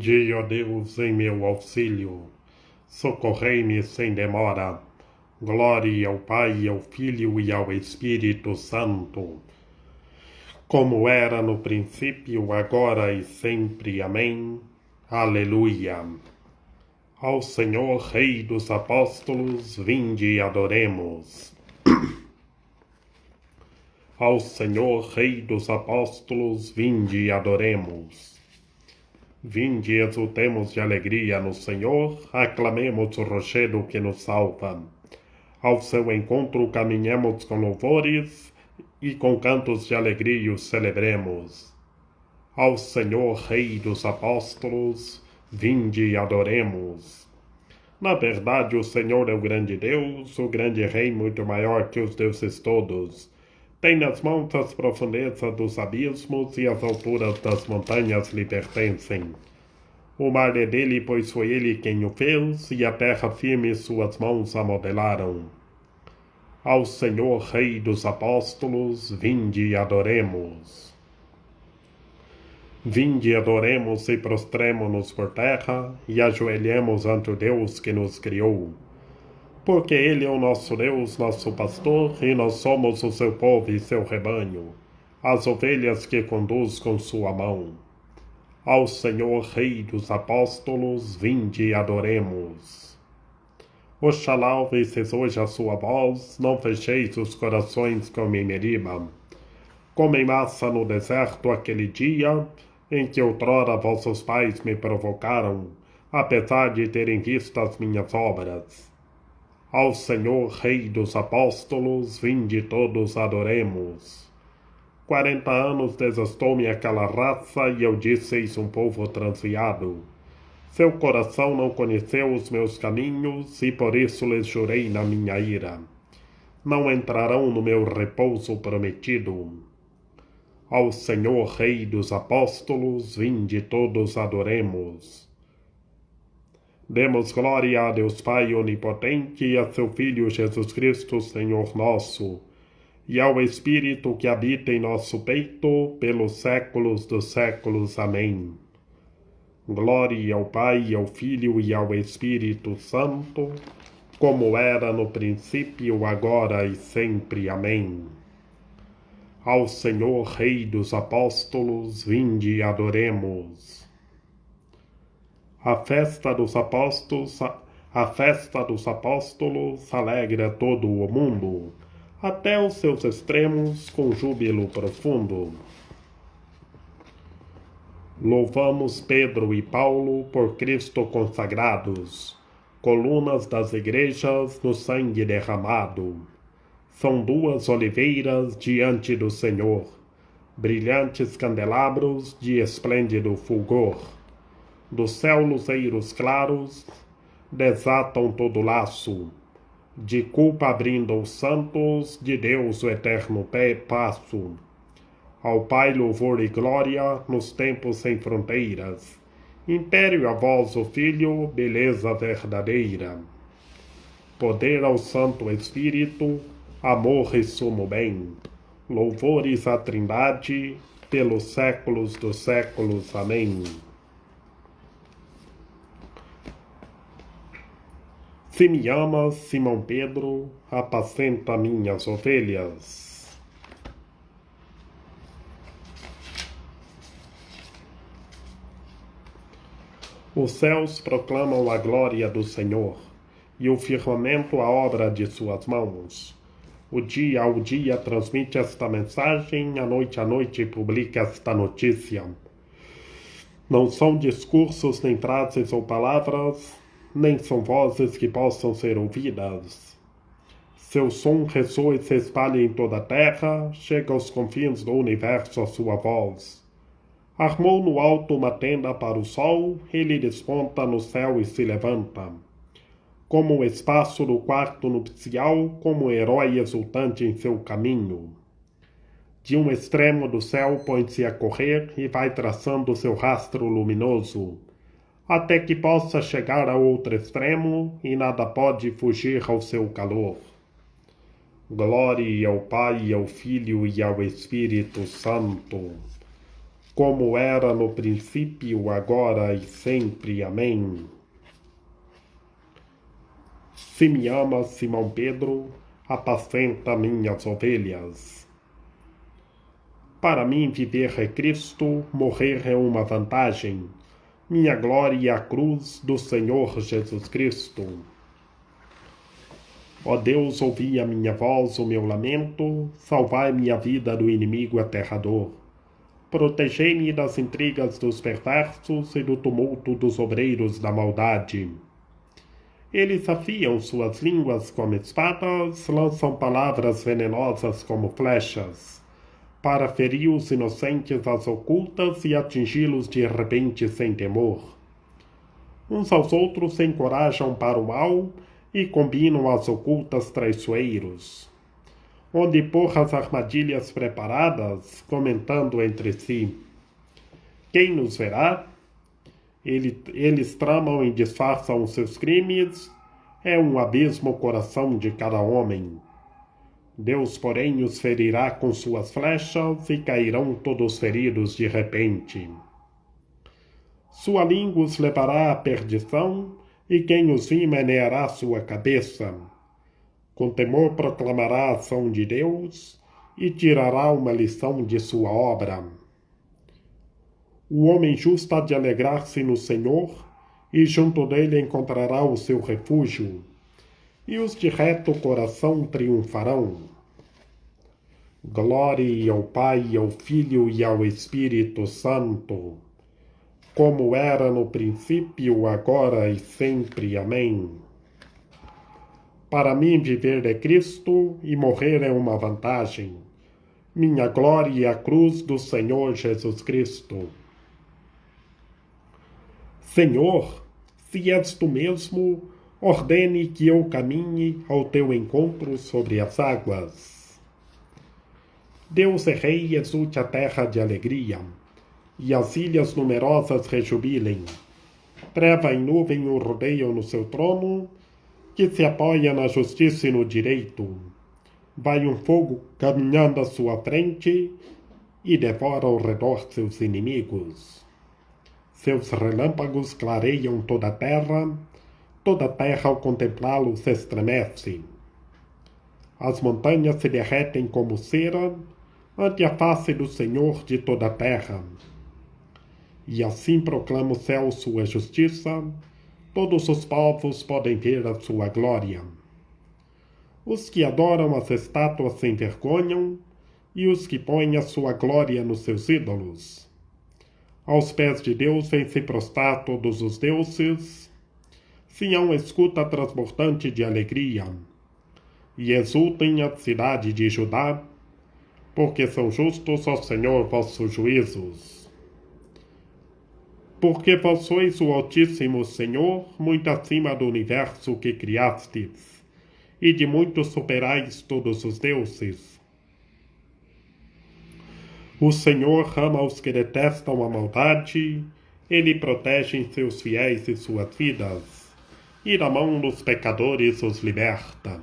Vinde, ó Deus, em meu auxílio, socorrei-me sem demora. Glória ao Pai, ao Filho e ao Espírito Santo, como era no princípio, agora e sempre. Amém. Aleluia. Ao Senhor, Rei dos Apóstolos, vinde e adoremos. Ao Senhor, Rei dos Apóstolos, vinde e adoremos. Vinde e exultemos de alegria no Senhor, aclamemos o rochedo que nos salva. Ao seu encontro caminhemos com louvores e com cantos de alegria o celebremos. Ao Senhor, Rei dos Apóstolos, vinde e adoremos. Na verdade, o Senhor é o grande Deus, o grande Rei muito maior que os deuses todos. Tem nas mãos as profundezas dos abismos e as alturas das montanhas lhe pertencem. O mar é dele, pois foi ele quem o fez, e a terra firme suas mãos a modelaram. Ao Senhor, Rei dos Apóstolos, vinde e adoremos. Vinde e adoremos e prostremo-nos por terra, e ajoelhemos ante o Deus que nos criou. Porque ele é o nosso Deus, nosso pastor, e nós somos o seu povo e seu rebanho, as ovelhas que conduz com sua mão. Ao Senhor, Rei dos Apóstolos, vinde e adoremos. Oxalá ouvisseis hoje a sua voz, não fecheis os corações com mimeriba. Como em massa no deserto aquele dia, em que outrora vossos pais me provocaram, apesar de terem visto as minhas obras. Ao Senhor, Rei dos Apóstolos, vinde todos adoremos. 40 anos desastou-me aquela raça, e eu disseis um povo transviado. Seu coração não conheceu os meus caminhos, e por isso lhes jurei na minha ira. Não entrarão no meu repouso prometido. Ao Senhor, Rei dos Apóstolos, vinde todos adoremos. Demos glória a Deus Pai onipotente e a seu Filho Jesus Cristo, Senhor nosso, e ao Espírito que habita em nosso peito, pelos séculos dos séculos. Amém. Glória ao Pai, ao Filho e ao Espírito Santo, como era no princípio, agora e sempre. Amém. Ao Senhor, Rei dos Apóstolos, vinde e adoremos. A festa dos apóstolos alegra todo o mundo, até os seus extremos com júbilo profundo. Louvamos Pedro e Paulo por Cristo consagrados, colunas das igrejas no sangue derramado. São duas oliveiras diante do Senhor, brilhantes candelabros de esplêndido fulgor. Do céu luzeiros claros desatam todo laço, de culpa abrindo os santos, de Deus o eterno passo. Ao Pai louvor e glória nos tempos sem fronteiras, império a vós o Filho, beleza verdadeira. Poder ao Santo Espírito, amor e sumo bem, louvores à Trindade, pelos séculos dos séculos. Amém. Se me amas, Simão Pedro, apacenta minhas ovelhas. Os céus proclamam a glória do Senhor, e o firmamento a obra de suas mãos. O dia ao dia transmite esta mensagem, a noite publica esta notícia. Não são discursos, nem frases ou palavras, nem são vozes que possam ser ouvidas. Seu som ressoa e se espalha em toda a terra, chega aos confins do universo a sua voz. Armou no alto uma tenda para o sol, ele desponta no céu e se levanta. Como o espaço do quarto nupcial, como um herói exultante em seu caminho. De um extremo do céu põe-se a correr e vai traçando seu rastro luminoso, até que possa chegar a outro extremo, e nada pode fugir ao seu calor. Glória ao Pai, ao Filho e ao Espírito Santo, como era no princípio, agora e sempre. Amém. Se me amas, Simão Pedro, apacenta minhas ovelhas. Para mim, viver é Cristo, morrer é uma vantagem. Minha glória é a cruz do Senhor Jesus Cristo. Ó Deus, ouvi a minha voz, o meu lamento, salvai minha vida do inimigo aterrador. Protegei-me das intrigas dos perversos e do tumulto dos obreiros da maldade. Eles afiam suas línguas como espadas, lançam palavras venenosas como flechas, para ferir os inocentes às ocultas e atingi-los de repente sem temor. Uns aos outros se encorajam para o mal e combinam às ocultas traiçoeiros, onde pôr as armadilhas preparadas, comentando entre si: quem nos verá? Eles tramam e disfarçam os seus crimes, é um abismo o coração de cada homem. Deus, porém, os ferirá com suas flechas e cairão todos feridos de repente. Sua língua os levará à perdição e quem os vir meneará sua cabeça. Com temor proclamará a ação de Deus e tirará uma lição de sua obra. O homem justo há de alegrar-se no Senhor e junto dele encontrará o seu refúgio, e os de reto coração triunfarão. Glória ao Pai, ao Filho e ao Espírito Santo, como era no princípio, agora e sempre. Amém. Para mim, viver é Cristo e morrer é uma vantagem. Minha glória é a cruz do Senhor Jesus Cristo. Senhor, se és tu mesmo, ordene que eu caminhe ao teu encontro sobre as águas. Deus é Rei, exulte a terra de alegria, e as ilhas numerosas rejubilem. Treva e nuvem o rodeiam no seu trono, que se apoia na justiça e no direito. Vai um fogo caminhando à sua frente e devora ao redor seus inimigos. Seus relâmpagos clareiam toda a terra ao contemplá-lo se estremece. As montanhas se derretem como cera ante a face do Senhor de toda a terra. E assim proclama o céu sua justiça, todos os povos podem ver a sua glória. Os que adoram as estátuas se envergonham, e os que põem a sua glória nos seus ídolos. Aos pés de Deus vêm se prostrar todos os deuses. Sião escuta transbordante de alegria, e exultem a cidade de Judá, porque são justos, ó Senhor, vossos juízos. Porque vós sois o Altíssimo Senhor, muito acima do universo que criastes, e de muito superais todos os deuses. O Senhor ama os que detestam a maldade, ele protege em seus fiéis e suas vidas, e da mão dos pecadores os liberta.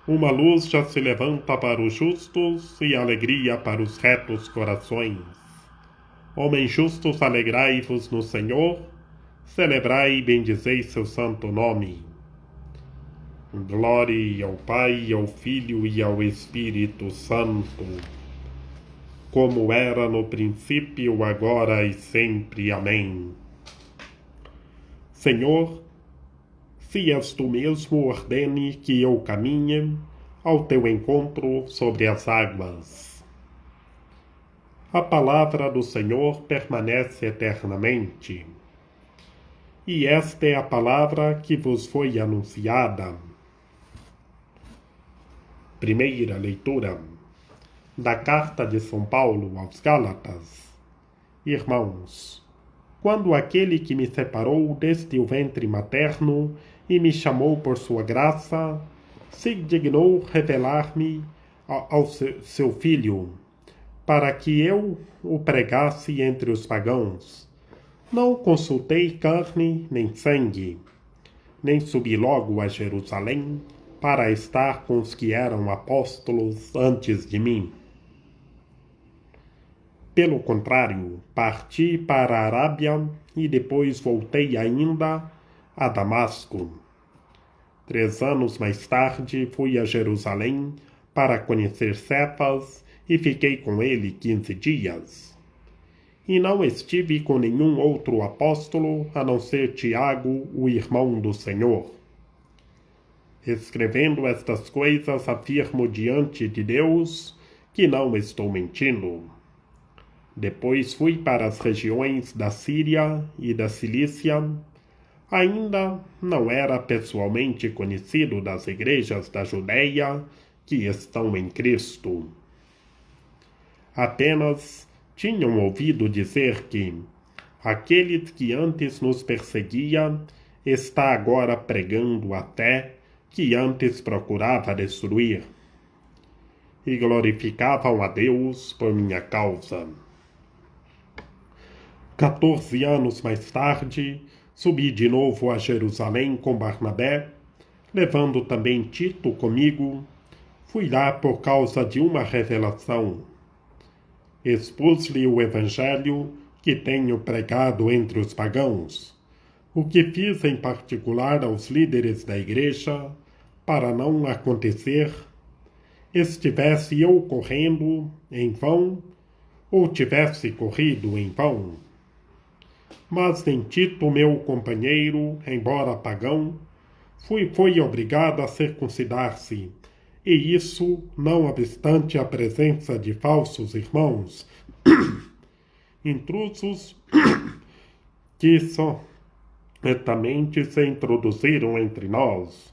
Uma luz já se levanta para os justos e alegria para os retos corações. Homens justos, alegrai-vos no Senhor, celebrai e bendizei seu santo nome. Glória ao Pai, ao Filho e ao Espírito Santo, como era no princípio, agora e sempre. Amém. Senhor, se és tu mesmo, ordene que eu caminhe ao teu encontro sobre as águas. A palavra do Senhor permanece eternamente, e esta é a palavra que vos foi anunciada. Primeira leitura da Carta de São Paulo aos Gálatas. Irmãos, quando aquele que me separou desde o ventre materno e me chamou por sua graça, se dignou revelar-me ao seu Filho, para que eu o pregasse entre os pagãos, não consultei carne nem sangue, nem subi logo a Jerusalém para estar com os que eram apóstolos antes de mim. Pelo contrário, parti para a Arábia e depois voltei ainda a Damasco. 3 anos mais tarde fui a Jerusalém para conhecer Cefas e fiquei com ele 15 dias. E não estive com nenhum outro apóstolo a não ser Tiago, o irmão do Senhor. Escrevendo estas coisas, afirmo diante de Deus que não estou mentindo. Depois fui para as regiões da Síria e da Cilícia. Ainda não era pessoalmente conhecido das igrejas da Judéia que estão em Cristo. Apenas tinham ouvido dizer que aquele que antes nos perseguia está agora pregando a fé que antes procurava destruir, e glorificavam a Deus por minha causa. 14 anos mais tarde, subi de novo a Jerusalém com Barnabé, levando também Tito comigo. Fui lá por causa de uma revelação. Expus-lhe o evangelho que tenho pregado entre os pagãos, o que fiz em particular aos líderes da igreja, para não acontecer, estivesse eu correndo em vão, ou tivesse corrido em vão. Mas em Tito, meu companheiro, embora pagão, foi obrigado a circuncidar-se, e isso não obstante a presença de falsos irmãos, intrusos, que somente se introduziram entre nós,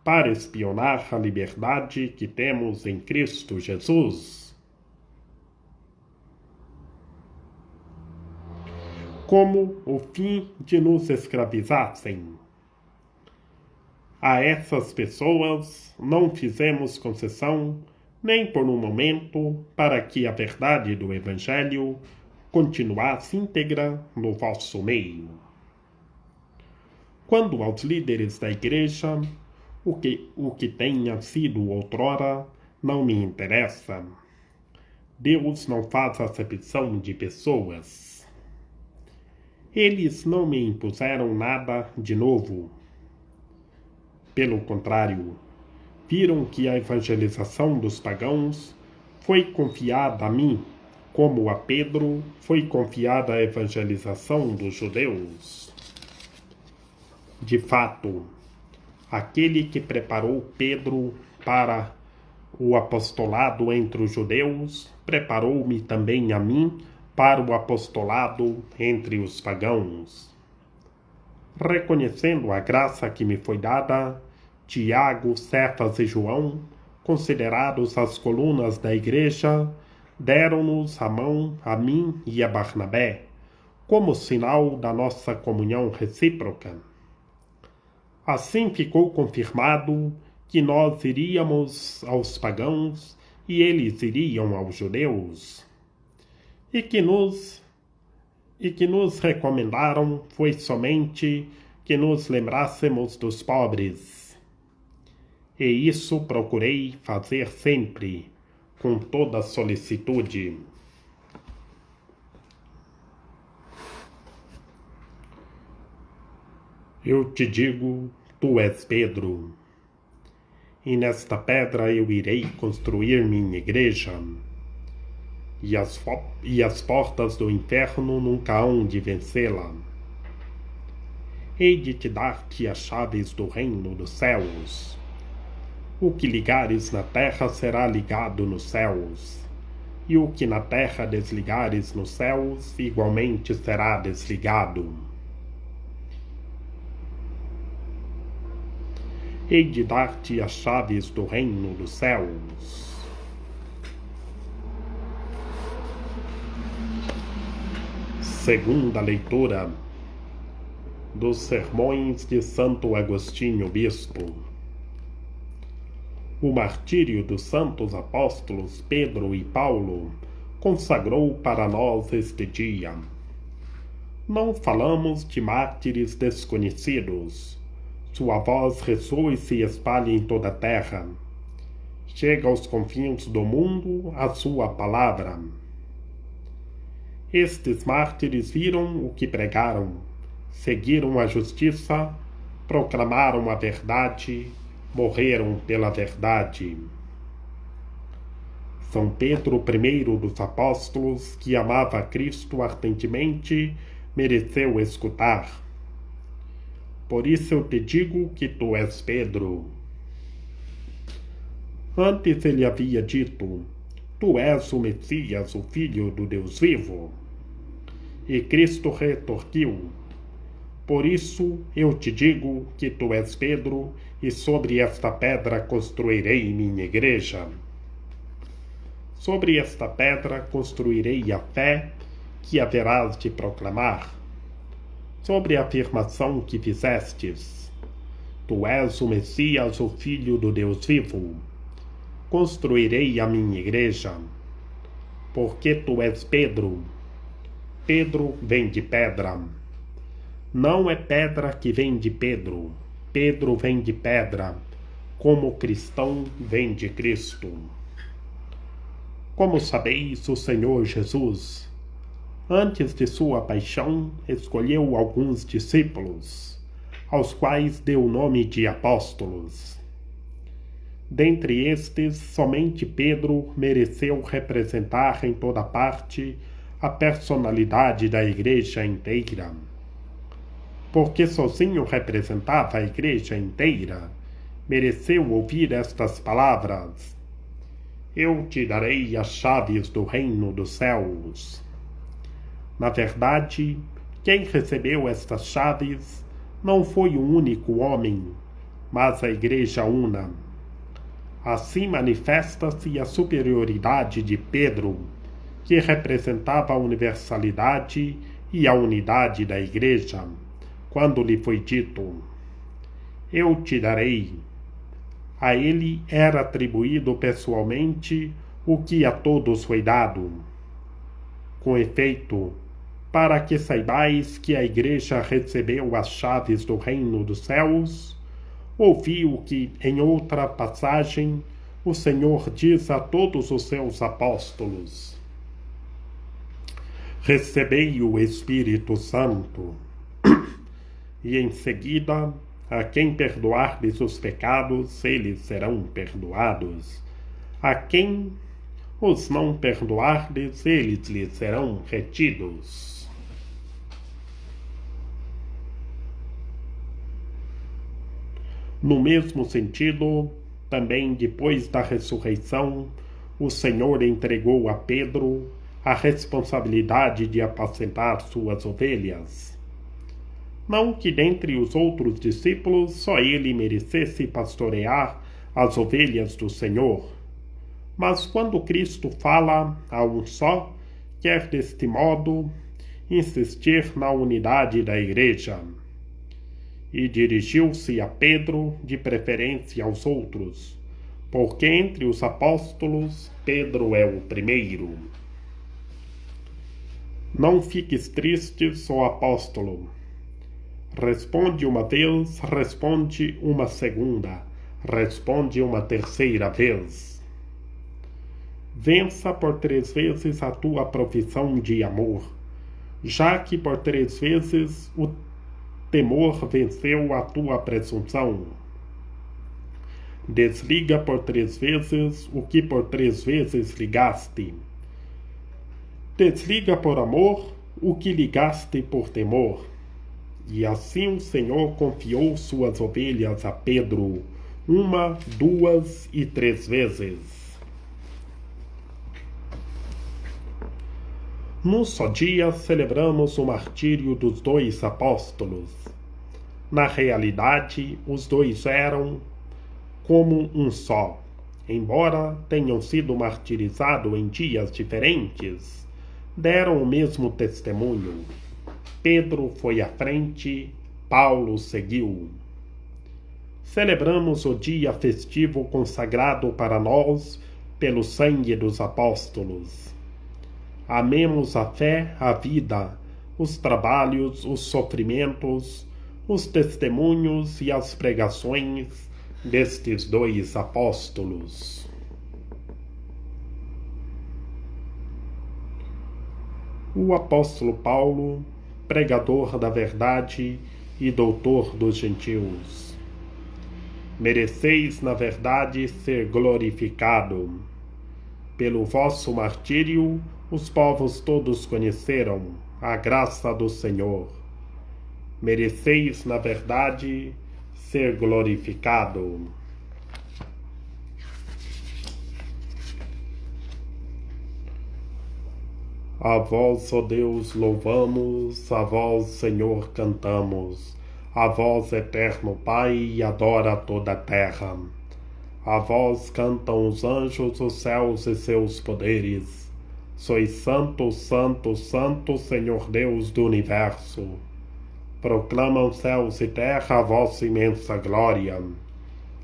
para espionar a liberdade que temos em Cristo Jesus. Como o fim de nos escravizassem. A essas pessoas não fizemos concessão, nem por um momento, para que a verdade do Evangelho continuasse íntegra no vosso meio. Quando aos líderes da igreja, o que tenha sido outrora não me interessa. Deus não faz acepção de pessoas. Eles não me impuseram nada de novo. Pelo contrário, viram que a evangelização dos pagãos foi confiada a mim, como a Pedro foi confiada a evangelização dos judeus. De fato, aquele que preparou Pedro para o apostolado entre os judeus, preparou-me também a mim para o apostolado entre os pagãos. Reconhecendo a graça que me foi dada, Tiago, Cefas e João, considerados as colunas da igreja, deram-nos a mão a mim e a Barnabé, como sinal da nossa comunhão recíproca. Assim ficou confirmado que nós iríamos aos pagãos e eles iriam aos judeus. E que nos recomendaram foi somente que nos lembrássemos dos pobres. E isso procurei fazer sempre, com toda solicitude. Eu te digo, tu és Pedro, e nesta pedra eu irei construir minha igreja, e as portas do inferno nunca hão de vencê-la. Hei de te dar-te as chaves do reino dos céus. O que ligares na terra será ligado nos céus, e o que na terra desligares nos céus igualmente será desligado. Hei de dar-te as chaves do reino dos céus. Segunda leitura dos Sermões de Santo Agostinho Bispo. O martírio dos santos apóstolos Pedro e Paulo consagrou para nós este dia. Não falamos de mártires desconhecidos. Sua voz ressoa e se espalha em toda a terra. Chega aos confins do mundo a sua palavra. Estes mártires viram o que pregaram, seguiram a justiça, proclamaram a verdade, morreram pela verdade. São Pedro, o primeiro dos apóstolos, que amava Cristo ardentemente, mereceu escutar. Por isso eu te digo que tu és Pedro. Antes ele havia dito: tu és o Messias, o Filho do Deus vivo. E Cristo retorquiu: por isso eu te digo que tu és Pedro, e sobre esta pedra construirei minha igreja. Sobre esta pedra construirei a fé que haverás de proclamar. Sobre a afirmação que fizestes: tu és o Messias, o Filho do Deus vivo. Construirei a minha igreja. Porque tu és Pedro. Pedro vem de pedra. Não é pedra que vem de Pedro. Pedro vem de pedra, como cristão vem de Cristo. Como sabeis, o Senhor Jesus, antes de sua paixão, escolheu alguns discípulos, aos quais deu o nome de apóstolos. Dentre estes, somente Pedro mereceu representar em toda parte a personalidade da igreja inteira. Porque sozinho representava a igreja inteira, mereceu ouvir estas palavras: eu te darei as chaves do reino dos céus. Na verdade, quem recebeu estas chaves não foi um único homem, mas a igreja una. Assim manifesta-se a superioridade de Pedro, que representava a universalidade e a unidade da igreja, quando lhe foi dito: eu te darei. A ele era atribuído pessoalmente o que a todos foi dado. Com efeito, para que saibais que a igreja recebeu as chaves do reino dos céus, ouviu que, em outra passagem, o Senhor diz a todos os seus apóstolos: recebei o Espírito Santo. E em seguida, a quem perdoardes os pecados, eles serão perdoados. A quem os não perdoardes, eles lhes serão retidos. No mesmo sentido, também depois da ressurreição, o Senhor entregou a Pedro a responsabilidade de apacentar suas ovelhas. Não que dentre os outros discípulos só ele merecesse pastorear as ovelhas do Senhor, mas quando Cristo fala a um só, quer deste modo insistir na unidade da igreja. E dirigiu-se a Pedro, de preferência aos outros, porque entre os apóstolos Pedro é o primeiro. Não fiques tristes, ó apóstolo. Responde uma vez, responde uma segunda, responde uma terceira vez. Vença por 3 vezes a tua profissão de amor, já que por 3 vezes o temor venceu a tua presunção. Desliga por 3 vezes o que por 3 vezes ligaste. Desliga por amor o que ligaste por temor. E assim o Senhor confiou suas ovelhas a Pedro, 1, 2 e 3 vezes. Num só dia celebramos o martírio dos 2 apóstolos. Na realidade, os 2 eram como um só. Embora tenham sido martirizados em dias diferentes, deram o mesmo testemunho. Pedro foi à frente, Paulo seguiu. Celebramos o dia festivo consagrado para nós pelo sangue dos apóstolos. Amemos a fé, a vida, os trabalhos, os sofrimentos, os testemunhos e as pregações destes 2 apóstolos. O apóstolo Paulo, pregador da verdade e doutor dos gentios. Mereceis, na verdade, ser glorificado. Pelo vosso martírio, os povos todos conheceram a graça do Senhor. Mereceis, na verdade, ser glorificado. A vós, ó Deus, louvamos, a vós, Senhor, cantamos, a vós, eterno Pai, adora toda a terra. A vós cantam os anjos, os céus e seus poderes. Sois santo, santo, santo, Senhor Deus do universo. Proclamam céus e terra a vossa imensa glória.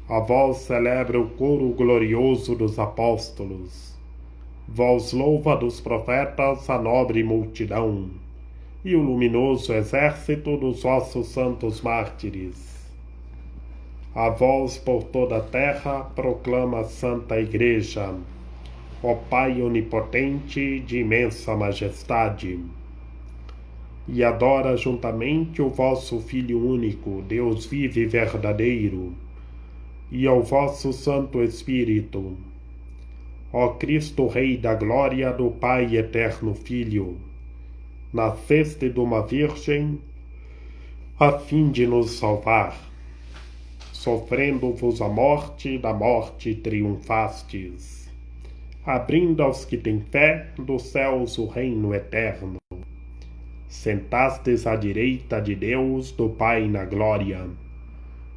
A vós celebra o coro glorioso dos apóstolos. Vós louva dos profetas a nobre multidão, e o luminoso exército dos vossos santos mártires. A vós por toda a terra proclama a Santa Igreja, ó Pai onipotente de imensa majestade, e adora juntamente o vosso Filho único, Deus vivo e verdadeiro, e ao vosso Santo Espírito, ó Cristo Rei da glória do Pai eterno Filho, nasceste de uma virgem, a fim de nos salvar. Sofrendo-vos a morte, da morte triunfastes, abrindo aos que têm fé dos céus o reino eterno. Sentastes à direita de Deus, do Pai na glória.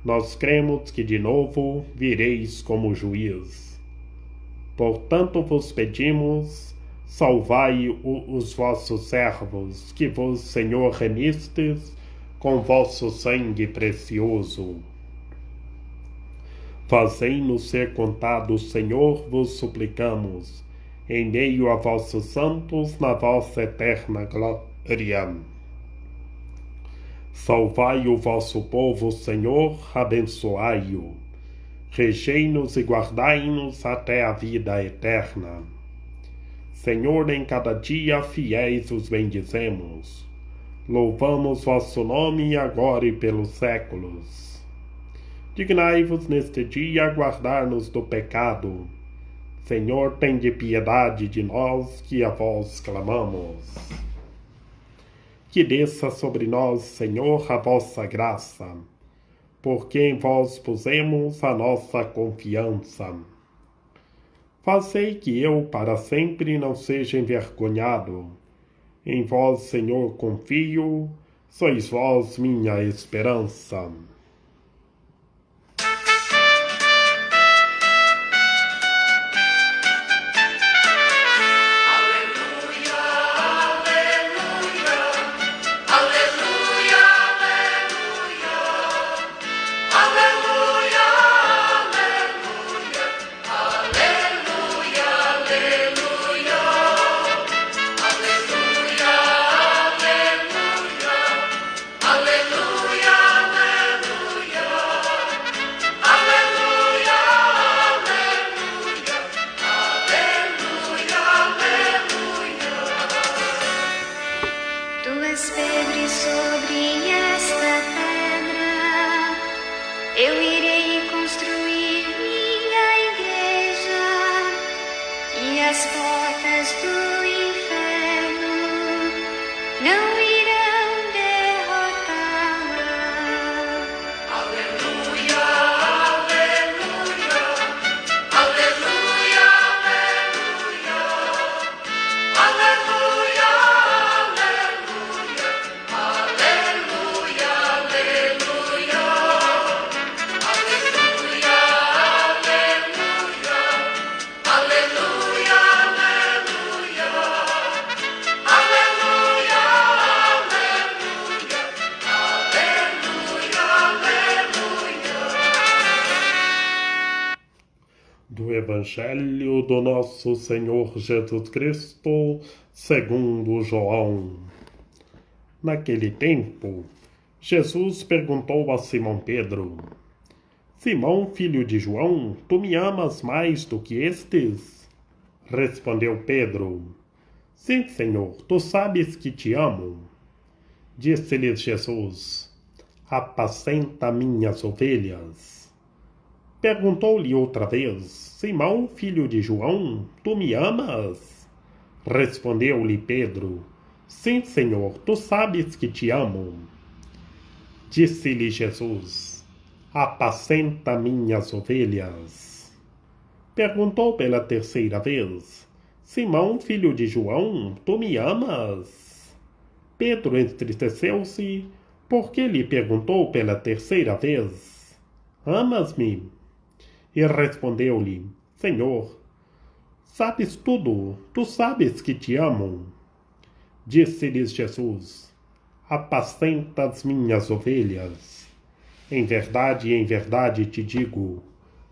Nós cremos que de novo vireis como juiz. Portanto vos pedimos, salvai os vossos servos, que vos, Senhor, remistes com vosso sangue precioso. Fazei-nos ser contados, Senhor, vos suplicamos, em meio a vossos santos, na vossa eterna glória. Salvai o vosso povo, Senhor, abençoai-o. Regei-nos e guardai-nos até a vida eterna. Senhor, em cada dia fiéis os bendizemos. Louvamos vosso nome agora e pelos séculos. Dignai-vos neste dia guardar-nos do pecado. Senhor, tende piedade de nós que a vós clamamos. Que desça sobre nós, Senhor, a vossa graça, porque em vós pusemos a nossa confiança. Fazei que eu para sempre não seja envergonhado. Em vós, Senhor, confio, sois vós minha esperança. Sobre esta pedra eu irei construir minha igreja, e as portas do inferno não irão derrotá-la. Aleluia, aleluia, aleluia, aleluia, aleluia. Do Evangelho do nosso Senhor Jesus Cristo, segundo João. Naquele tempo, Jesus perguntou a Simão Pedro: Simão, filho de João, tu me amas mais do que estes? Respondeu Pedro: Sim, Senhor, tu sabes que te amo. Disse-lhes Jesus: apacenta minhas ovelhas. Perguntou-lhe outra vez: Simão, filho de João, tu me amas? Respondeu-lhe Pedro: sim, Senhor, tu sabes que te amo. Disse-lhe Jesus: apacenta minhas ovelhas. Perguntou pela terceira vez: Simão, filho de João, tu me amas? Pedro entristeceu-se, porque lhe perguntou pela terceira vez: amas-me? E respondeu-lhe: Senhor, sabes tudo, tu sabes que te amo. Disse-lhes Jesus: apacenta as minhas ovelhas. Em verdade te digo,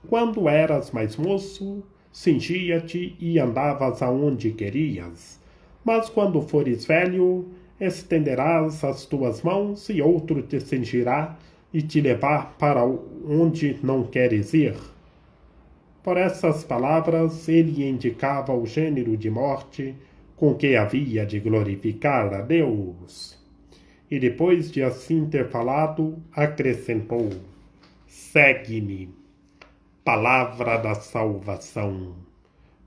quando eras mais moço, cingia-te e andavas aonde querias. Mas quando fores velho, estenderás as tuas mãos e outro te cingirá e te levar para onde não queres ir. Por essas palavras, ele indicava o gênero de morte com que havia de glorificar a Deus. E depois de assim ter falado, acrescentou: segue-me. Palavra da salvação.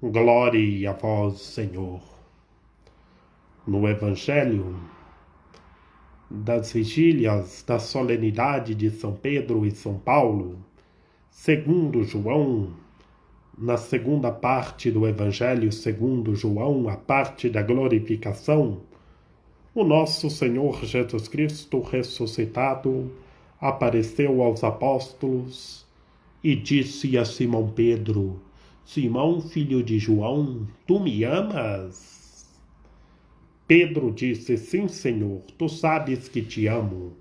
Glória a vós, Senhor. No Evangelho das Vigílias da Solenidade de São Pedro e São Paulo, segundo João, na segunda parte do Evangelho segundo João, a parte da glorificação, o nosso Senhor Jesus Cristo ressuscitado apareceu aos apóstolos e disse a Simão Pedro: Simão, filho de João, tu me amas? Pedro disse: sim, Senhor, tu sabes que te amo.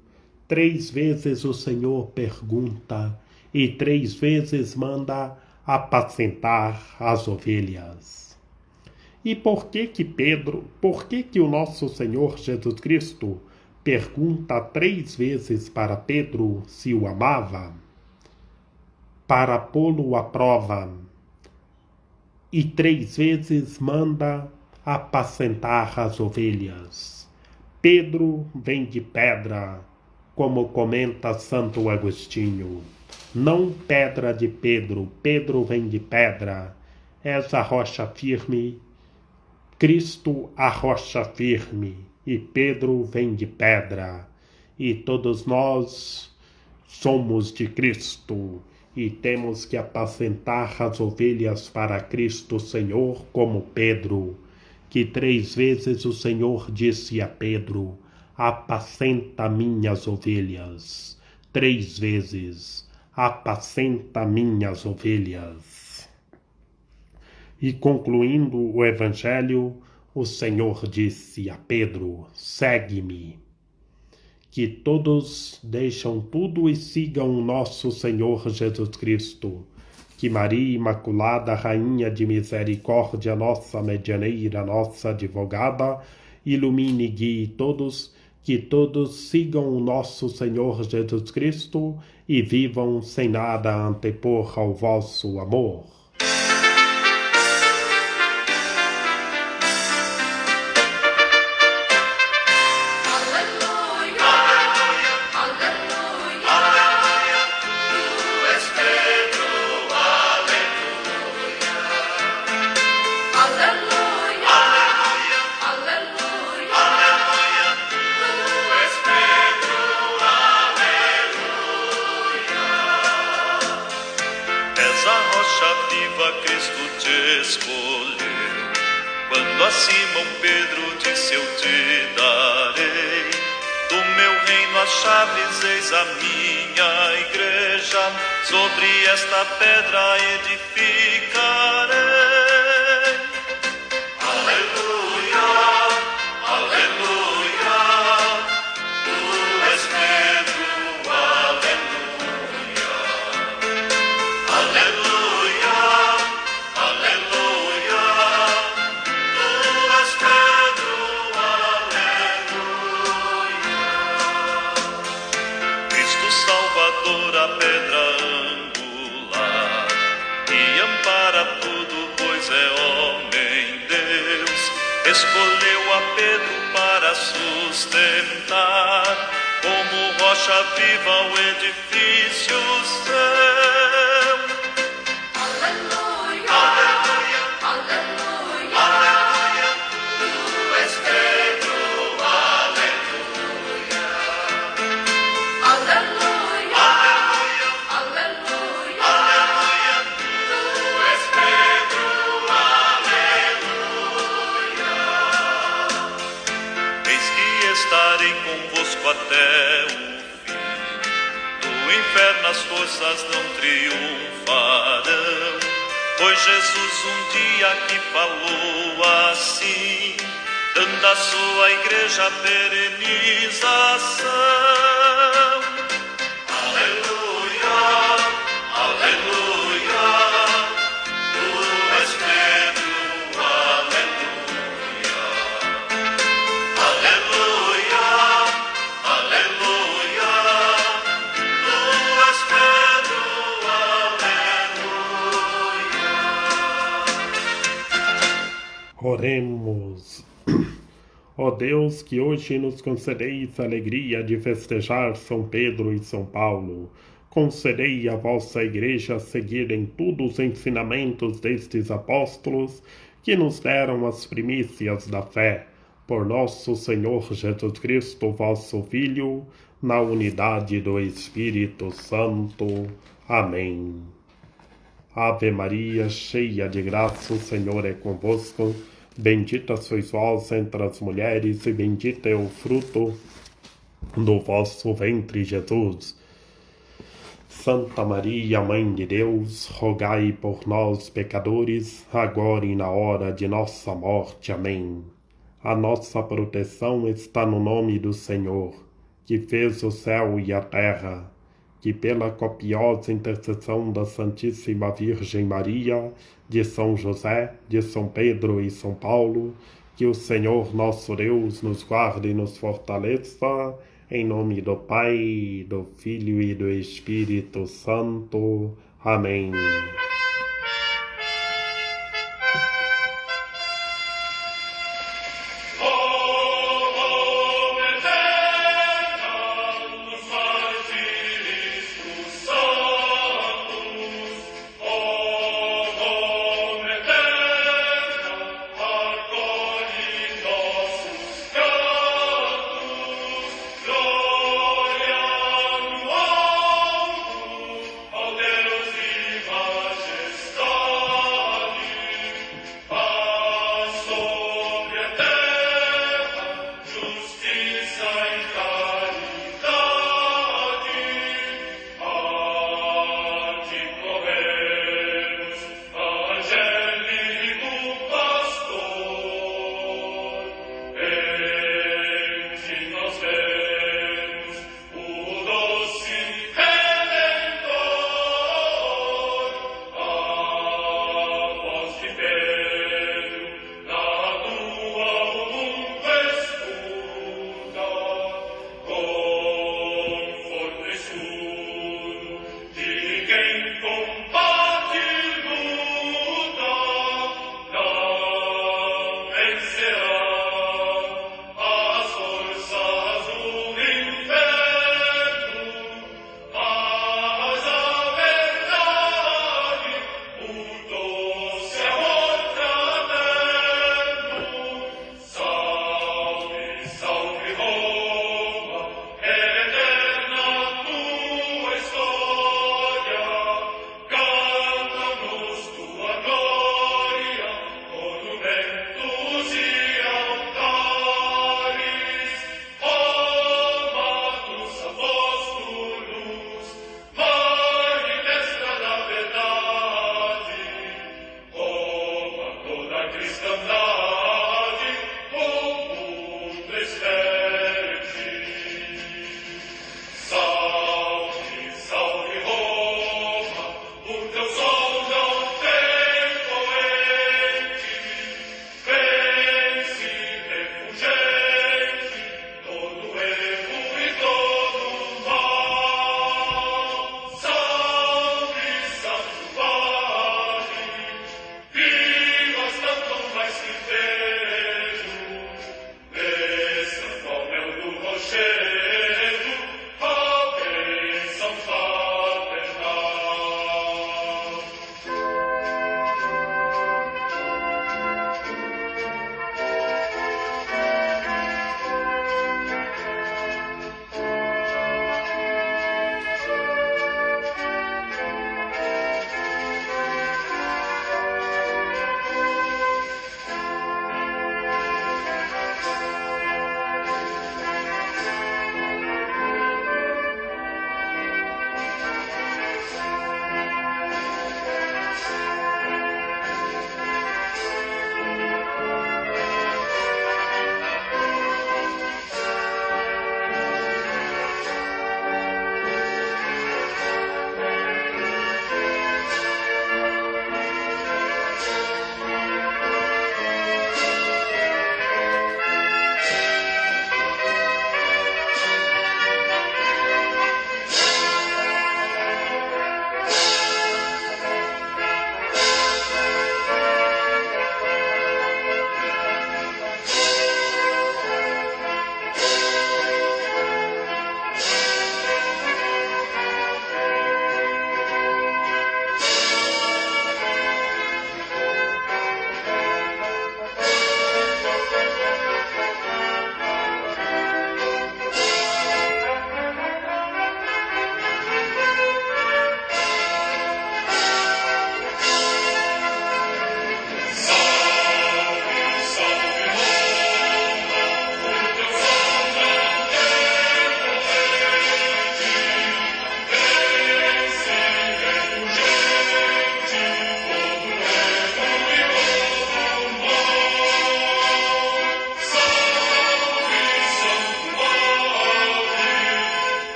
3 vezes o Senhor pergunta e 3 vezes manda apacentar as ovelhas. E por que o nosso Senhor Jesus Cristo pergunta 3 vezes para Pedro se o amava? Para pô-lo à prova. E 3 vezes manda apacentar as ovelhas. Pedro vem de pedra, como comenta Santo Agostinho. Não pedra de Pedro, Pedro vem de pedra. És a rocha firme, Cristo a rocha firme, e Pedro vem de pedra. E todos nós somos de Cristo, e temos que apacentar as ovelhas para Cristo Senhor, como Pedro, que 3 vezes o Senhor disse a Pedro: apacenta minhas ovelhas. 3 vezes, apacenta minhas ovelhas. E concluindo o Evangelho, o Senhor disse a Pedro: segue-me. Que todos deixam tudo e sigam o nosso Senhor Jesus Cristo. Que Maria Imaculada, Rainha de Misericórdia, nossa medianeira, nossa advogada, ilumine e guie todos, que todos sigam o nosso Senhor Jesus Cristo e vivam sem nada antepor ao vosso amor. Cristo te escolheu. Quando a Simão Pedro disse: eu te darei do meu reino as chaves, eis a minha igreja, sobre esta pedra edificarei. Aleluia, aleluia, tu és Pedro, aleluia, aleluia. Salvador, a pedra angular, que ampara tudo por escolheu a Pedro para sustentar, como rocha viva o edifício seu. Aleluia, aleluia, aleluia, aleluia. Tu és Pedro, aleluia. Aleluia, aleluia, aleluia, aleluia. Tu és Pedro, aleluia. Eis que estarei convosco até o fim. Do inferno as forças não triunfarão, pois Jesus um dia aqui falou assim, dando à sua igreja perenização. Aleluia, aleluia, tu és Pedro, aleluia. Aleluia, aleluia, tu és Pedro, aleluia. Oremos. Ó Deus, que hoje nos concedeis a alegria de festejar São Pedro e São Paulo, concedei à vossa Igreja seguir em tudo os ensinamentos destes apóstolos que nos deram as primícias da fé, por nosso Senhor Jesus Cristo, vosso Filho, na unidade do Espírito Santo. Amém. Ave Maria, cheia de graça, o Senhor é convosco. Bendita sois vós entre as mulheres, e bendito é o fruto do vosso ventre, Jesus. Santa Maria, Mãe de Deus, rogai por nós, pecadores, agora e na hora de nossa morte. Amém. A nossa proteção está no nome do Senhor, que fez o céu e a terra, que pela copiosa intercessão da Santíssima Virgem Maria, de São José, de São Pedro e São Paulo, que o Senhor nosso Deus nos guarde e nos fortaleça, em nome do Pai, do Filho e do Espírito Santo. Amém.